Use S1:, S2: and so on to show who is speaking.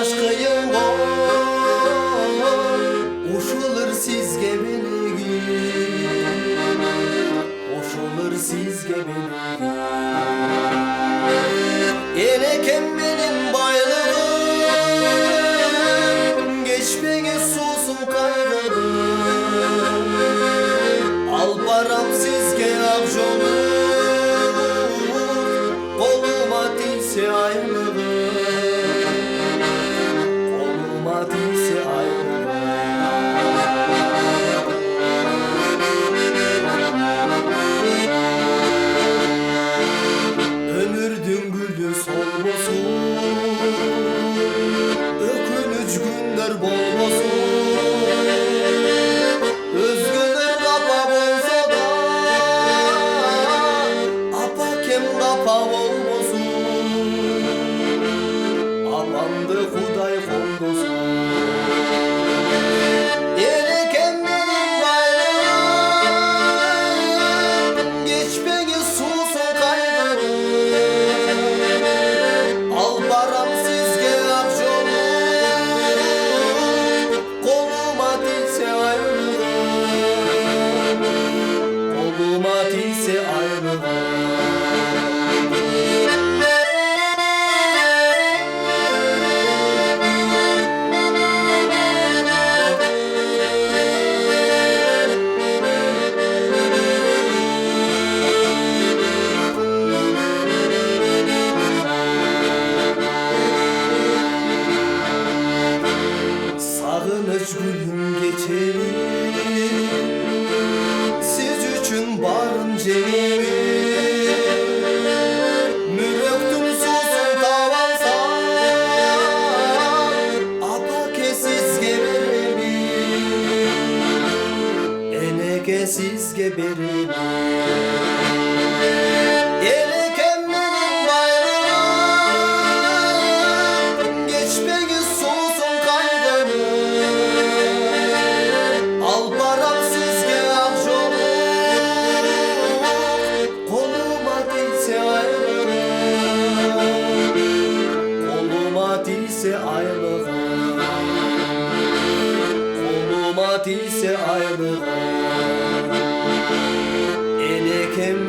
S1: aşkıyım var, uşulur sizge beligi, uşulur sizge beligi. Elekem benim baylığım, geçmeğe susum kaygılım. Al param sizge akşolum, koluma dilse ayrılığım, koluma dilse ayrılığım. Ömürdün gülü solmasın, ökünüç günler bolmasın. Özgürler kapa bolsa da, apakem kapa olmasın. Apandı Huday kondosun. Elekem benim bayrağım, geçmeğe susum kaygılım. Al param sizge akşolum, koluma dilse ayrılığım, koluma dilse ayrılığım. Sağınıç gülüm geçerim, siz üçün barın cenimi. Müröktüm susum tavansan, apake sizge bererim, eneke sizge bererim. Elekem benim bayrağım, geçmeğe susum kaygılım. Al param sizge akşolum, koluma dilse ayrılığım, koluma dilse ayrılığım, koluma dilse ayrılığım. Elekem